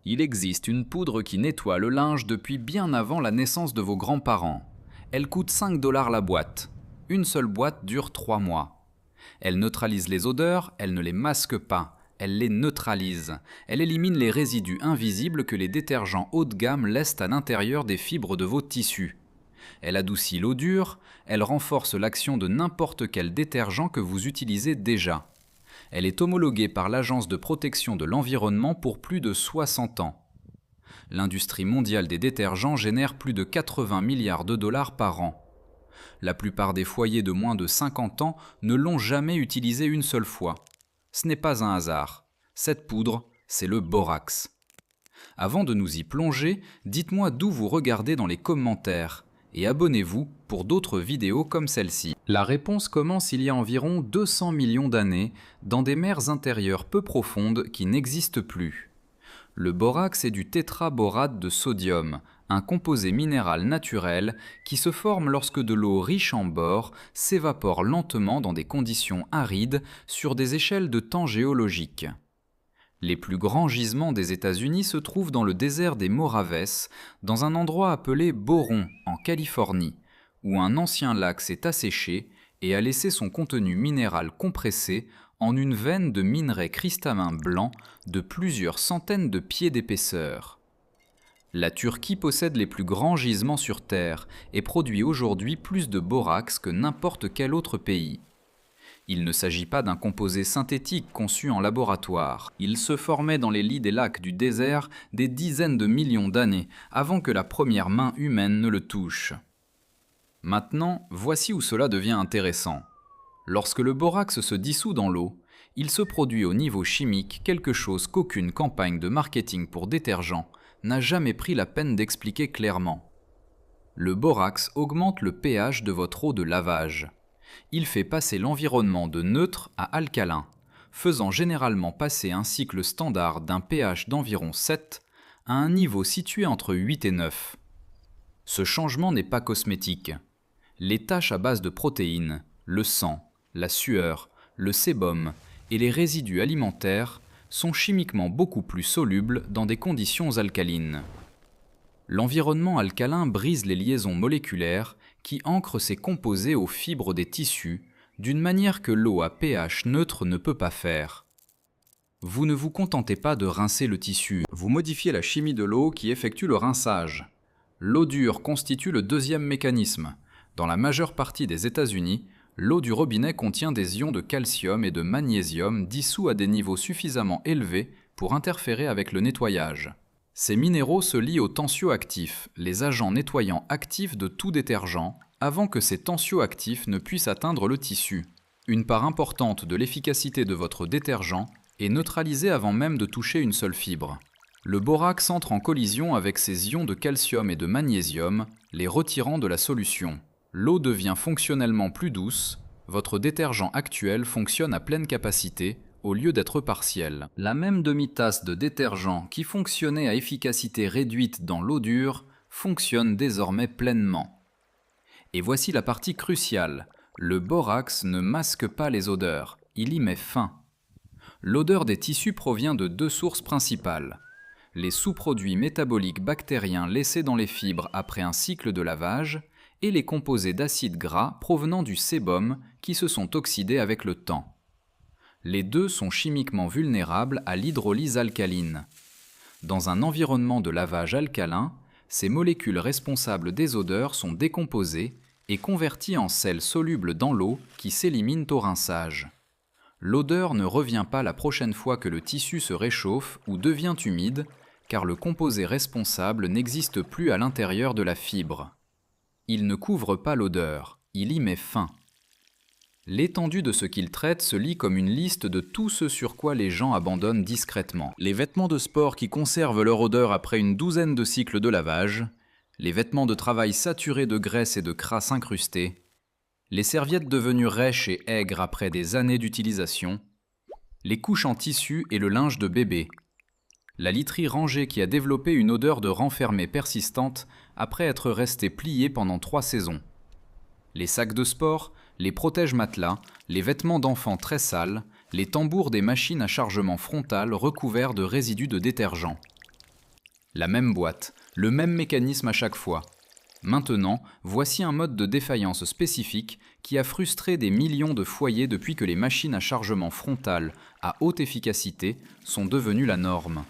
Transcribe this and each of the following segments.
Il existe une poudre qui nettoie le linge depuis bien avant la naissance de vos grands-parents. Elle coûte 5 $ la boîte. Une seule boîte dure 3 mois. Elle neutralise les odeurs, elle ne les masque pas, elle les neutralise. Elle élimine les résidus invisibles que les détergents haut de gamme laissent à l'intérieur des fibres de vos tissus. Elle adoucit l'eau dure, elle renforce l'action de n'importe quel détergent que vous utilisez déjà. Elle est homologuée par l'Agence de protection de l'environnement pour plus de 60 ans. L'industrie mondiale des détergents génère plus de 80 milliards de dollars par an. La plupart des foyers de moins de 50 ans ne l'ont jamais utilisé une seule fois. Ce n'est pas un hasard. Cette poudre, c'est le borax. Avant de nous y plonger, dites-moi d'où vous regardez dans les commentaires et abonnez-vous pour d'autres vidéos comme celle-ci. La réponse commence il y a environ 200 millions d'années dans des mers intérieures peu profondes qui n'existent plus. Le borax est du tétraborate de sodium, un composé minéral naturel qui se forme lorsque de l'eau riche en bore s'évapore lentement dans des conditions arides sur des échelles de temps géologiques. Les plus grands gisements des États-Unis se trouvent dans le désert des Moraves, dans un endroit appelé Boron, en Californie, où un ancien lac s'est asséché et a laissé son contenu minéral compressé en une veine de minerai cristallin blanc de plusieurs centaines de pieds d'épaisseur. La Turquie possède les plus grands gisements sur Terre et produit aujourd'hui plus de borax que n'importe quel autre pays. Il ne s'agit pas d'un composé synthétique conçu en laboratoire. Il se formait dans les lits des lacs du désert des dizaines de millions d'années avant que la première main humaine ne le touche. Maintenant, voici où cela devient intéressant. Lorsque le borax se dissout dans l'eau, il se produit au niveau chimique quelque chose qu'aucune campagne de marketing pour détergent n'a jamais pris la peine d'expliquer clairement. Le borax augmente le pH de votre eau de lavage. Il fait passer l'environnement de neutre à alcalin, faisant généralement passer un cycle standard d'un pH d'environ 7 à un niveau situé entre 8 et 9. Ce changement n'est pas cosmétique. Les taches à base de protéines, le sang, la sueur, le sébum et les résidus alimentaires sont chimiquement beaucoup plus solubles dans des conditions alcalines. L'environnement alcalin brise les liaisons moléculaires qui ancrent ces composés aux fibres des tissus d'une manière que l'eau à pH neutre ne peut pas faire. Vous ne vous contentez pas de rincer le tissu, vous modifiez la chimie de l'eau qui effectue le rinçage. L'eau dure constitue le deuxième mécanisme. Dans la majeure partie des États-Unis, l'eau du robinet contient des ions de calcium et de magnésium dissous à des niveaux suffisamment élevés pour interférer avec le nettoyage. Ces minéraux se lient aux tensioactifs, les agents nettoyants actifs de tout détergent, avant que ces tensioactifs ne puissent atteindre le tissu. Une part importante de l'efficacité de votre détergent est neutralisée avant même de toucher une seule fibre. Le borax entre en collision avec ces ions de calcium et de magnésium, les retirant de la solution. L'eau devient fonctionnellement plus douce, votre détergent actuel fonctionne à pleine capacité, au lieu d'être partiel. La même demi-tasse de détergent qui fonctionnait à efficacité réduite dans l'eau dure fonctionne désormais pleinement. Et voici la partie cruciale. Le borax ne masque pas les odeurs, il y met fin. L'odeur des tissus provient de deux sources principales. Les sous-produits métaboliques bactériens laissés dans les fibres après un cycle de lavage et les composés d'acides gras provenant du sébum qui se sont oxydés avec le temps. Les deux sont chimiquement vulnérables à l'hydrolyse alcaline. Dans un environnement de lavage alcalin, ces molécules responsables des odeurs sont décomposées et converties en sels solubles dans l'eau qui s'éliminent au rinçage. L'odeur ne revient pas la prochaine fois que le tissu se réchauffe ou devient humide, car le composé responsable n'existe plus à l'intérieur de la fibre. Il ne couvre pas l'odeur, il y met fin. L'étendue de ce qu'il traite se lit comme une liste de tout ce sur quoi les gens abandonnent discrètement. Les vêtements de sport qui conservent leur odeur après une douzaine de cycles de lavage, les vêtements de travail saturés de graisse et de crasse incrustée, les serviettes devenues rêches et aigres après des années d'utilisation, les couches en tissu et le linge de bébé, la literie rangée qui a développé une odeur de renfermé persistante après être restée pliée pendant 3 saisons, les sacs de sport, les protège-matelas, les vêtements d'enfants très sales, les tambours des machines à chargement frontal recouverts de résidus de détergent. La même boîte, le même mécanisme à chaque fois. Maintenant, voici un mode de défaillance spécifique qui a frustré des millions de foyers depuis que les machines à chargement frontal à haute efficacité sont devenues la norme.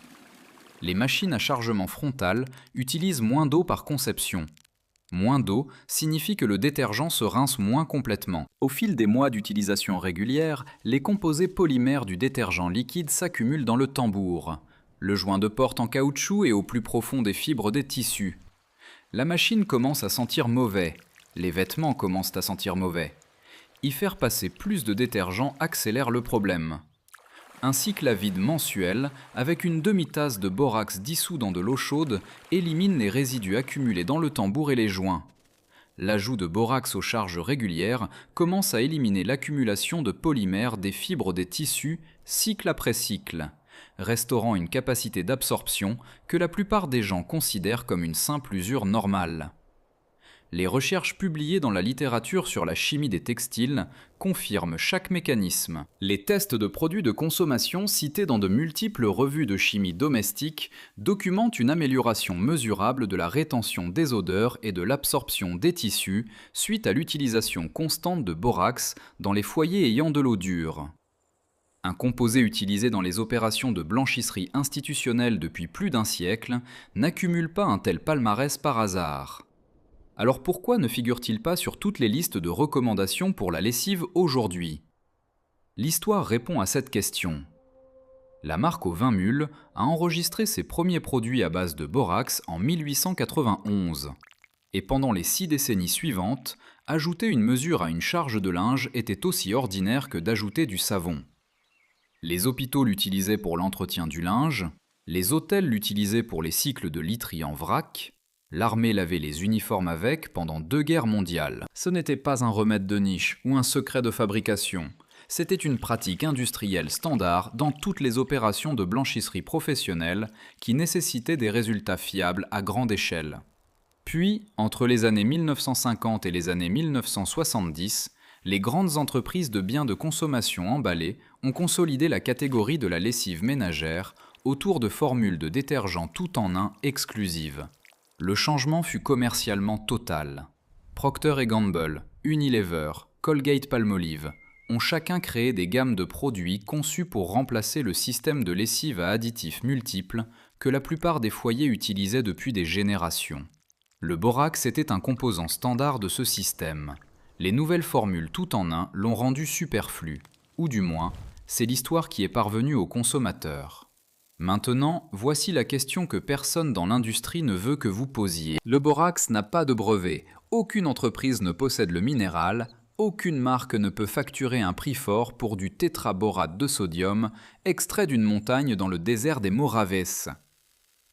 Les machines à chargement frontal utilisent moins d'eau par conception. Moins d'eau signifie que le détergent se rince moins complètement. Au fil des mois d'utilisation régulière, les composés polymères du détergent liquide s'accumulent dans le tambour. Le joint de porte en caoutchouc et au plus profond des fibres des tissus. La machine commence à sentir mauvais. Les vêtements commencent à sentir mauvais. Y faire passer plus de détergent accélère le problème. Un cycle à vide mensuel, avec une demi-tasse de borax dissous dans de l'eau chaude, élimine les résidus accumulés dans le tambour et les joints. L'ajout de borax aux charges régulières commence à éliminer l'accumulation de polymères des fibres des tissus cycle après cycle, restaurant une capacité d'absorption que la plupart des gens considèrent comme une simple usure normale. Les recherches publiées dans la littérature sur la chimie des textiles confirment chaque mécanisme. Les tests de produits de consommation cités dans de multiples revues de chimie domestique documentent une amélioration mesurable de la rétention des odeurs et de l'absorption des tissus suite à l'utilisation constante de borax dans les foyers ayant de l'eau dure. Un composé utilisé dans les opérations de blanchisserie institutionnelle depuis plus d'un siècle n'accumule pas un tel palmarès par hasard. Alors pourquoi ne figure-t-il pas sur toutes les listes de recommandations pour la lessive aujourd'hui? L'histoire répond à cette question. La marque aux 20 mules a enregistré ses premiers produits à base de borax en 1891. Et pendant les 6 décennies suivantes, ajouter une mesure à une charge de linge était aussi ordinaire que d'ajouter du savon. Les hôpitaux l'utilisaient pour l'entretien du linge, les hôtels l'utilisaient pour les cycles de literie en vrac, l'armée lavait les uniformes avec pendant 2 guerres mondiales. Ce n'était pas un remède de niche ou un secret de fabrication. C'était une pratique industrielle standard dans toutes les opérations de blanchisserie professionnelle qui nécessitaient des résultats fiables à grande échelle. Puis, entre les années 1950 et les années 1970, les grandes entreprises de biens de consommation emballés ont consolidé la catégorie de la lessive ménagère autour de formules de détergents tout en un exclusives. Le changement fut commercialement total. Procter & Gamble, Unilever, Colgate-Palmolive ont chacun créé des gammes de produits conçus pour remplacer le système de lessive à additifs multiples que la plupart des foyers utilisaient depuis des générations. Le borax était un composant standard de ce système. Les nouvelles formules tout en un l'ont rendu superflu, ou du moins, c'est l'histoire qui est parvenue aux consommateurs. Maintenant, voici la question que personne dans l'industrie ne veut que vous posiez. Le borax n'a pas de brevet, aucune entreprise ne possède le minéral, aucune marque ne peut facturer un prix fort pour du tétraborate de sodium, extrait d'une montagne dans le désert des Moraves.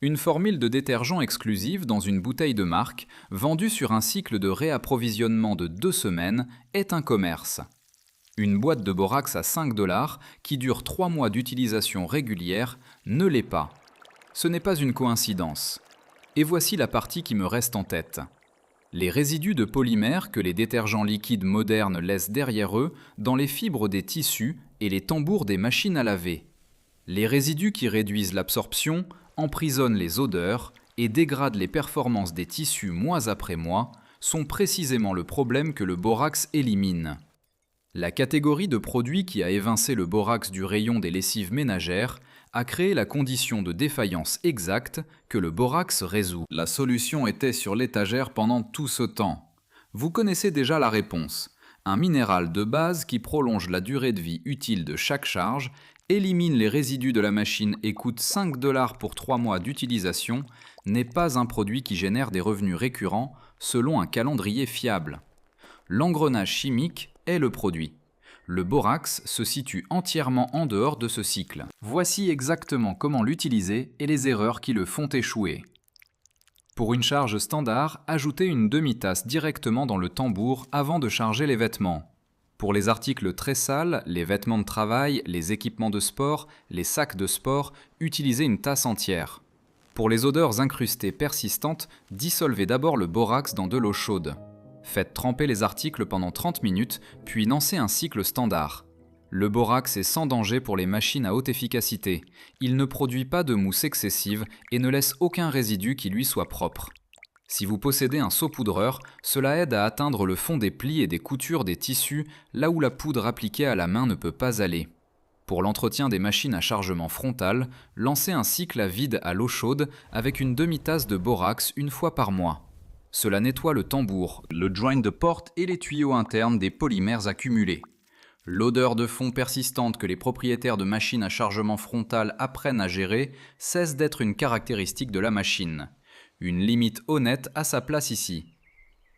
Une formule de détergent exclusive dans une bouteille de marque, vendue sur un cycle de réapprovisionnement de 2 semaines, est un commerce. Une boîte de borax à 5 $, qui dure 3 mois d'utilisation régulière, ne l'est pas. Ce n'est pas une coïncidence. Et voici la partie qui me reste en tête. Les résidus de polymères que les détergents liquides modernes laissent derrière eux dans les fibres des tissus et les tambours des machines à laver. Les résidus qui réduisent l'absorption, emprisonnent les odeurs et dégradent les performances des tissus mois après mois sont précisément le problème que le borax élimine. La catégorie de produits qui a évincé le borax du rayon des lessives ménagères a créé la condition de défaillance exacte que le borax résout. La solution était sur l'étagère pendant tout ce temps. Vous connaissez déjà la réponse. Un minéral de base qui prolonge la durée de vie utile de chaque charge, élimine les résidus de la machine et coûte 5 $ pour 3 mois d'utilisation, n'est pas un produit qui génère des revenus récurrents selon un calendrier fiable. L'engrenage chimique est le produit. Le borax se situe entièrement en dehors de ce cycle. Voici exactement comment l'utiliser et les erreurs qui le font échouer. Pour une charge standard, ajoutez une demi-tasse directement dans le tambour avant de charger les vêtements. Pour les articles très sales, les vêtements de travail, les équipements de sport, les sacs de sport, utilisez une tasse entière. Pour les odeurs incrustées persistantes, dissolvez d'abord le borax dans de l'eau chaude. Faites tremper les articles pendant 30 minutes, puis lancez un cycle standard. Le borax est sans danger pour les machines à haute efficacité. Il ne produit pas de mousse excessive et ne laisse aucun résidu qui lui soit propre. Si vous possédez un saupoudreur, cela aide à atteindre le fond des plis et des coutures des tissus, là où la poudre appliquée à la main ne peut pas aller. Pour l'entretien des machines à chargement frontal, lancez un cycle à vide à l'eau chaude avec une demi-tasse de borax une fois par mois. Cela nettoie le tambour, le joint de porte et les tuyaux internes des polymères accumulés. L'odeur de fond persistante que les propriétaires de machines à chargement frontal apprennent à gérer cesse d'être une caractéristique de la machine. Une limite honnête a sa place ici.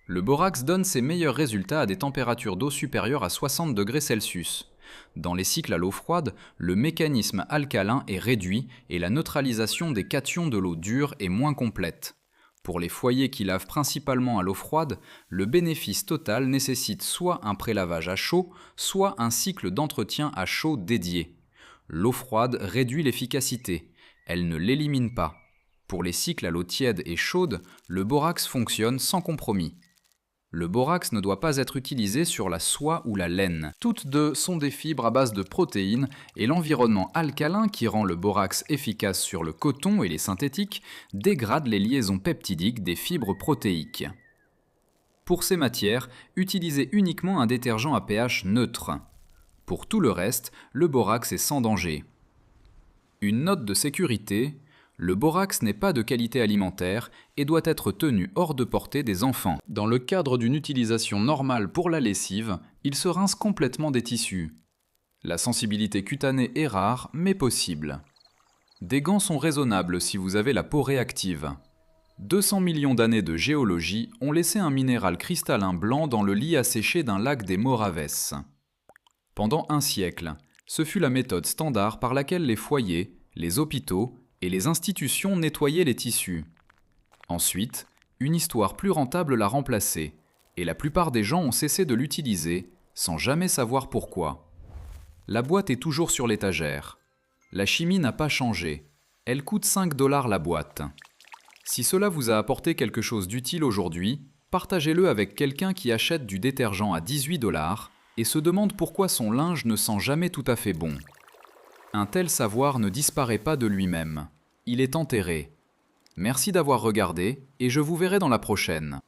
Le borax donne ses meilleurs résultats à des températures d'eau supérieures à 60 degrés Celsius. Dans les cycles à l'eau froide, le mécanisme alcalin est réduit et la neutralisation des cations de l'eau dure est moins complète. Pour les foyers qui lavent principalement à l'eau froide, le bénéfice total nécessite soit un prélavage à chaud, soit un cycle d'entretien à chaud dédié. L'eau froide réduit l'efficacité, elle ne l'élimine pas. Pour les cycles à l'eau tiède et chaude, le borax fonctionne sans compromis. Le borax ne doit pas être utilisé sur la soie ou la laine. Toutes deux sont des fibres à base de protéines et l'environnement alcalin qui rend le borax efficace sur le coton et les synthétiques dégrade les liaisons peptidiques des fibres protéiques. Pour ces matières, utilisez uniquement un détergent à pH neutre. Pour tout le reste, le borax est sans danger. Une note de sécurité: le borax n'est pas de qualité alimentaire et doit être tenu hors de portée des enfants. Dans le cadre d'une utilisation normale pour la lessive, il se rince complètement des tissus. La sensibilité cutanée est rare, mais possible. Des gants sont raisonnables si vous avez la peau réactive. 200 millions d'années de géologie ont laissé un minéral cristallin blanc dans le lit asséché d'un lac des Moraves. Pendant un siècle, ce fut la méthode standard par laquelle les foyers, les hôpitaux et les institutions nettoyaient les tissus. Ensuite, une histoire plus rentable l'a remplacé, et la plupart des gens ont cessé de l'utiliser, sans jamais savoir pourquoi. La boîte est toujours sur l'étagère. La chimie n'a pas changé. Elle coûte 5 $ la boîte. Si cela vous a apporté quelque chose d'utile aujourd'hui, partagez-le avec quelqu'un qui achète du détergent à 18 $ et se demande pourquoi son linge ne sent jamais tout à fait bon. Un tel savoir ne disparaît pas de lui-même. Il est enterré. Merci d'avoir regardé et je vous verrai dans la prochaine.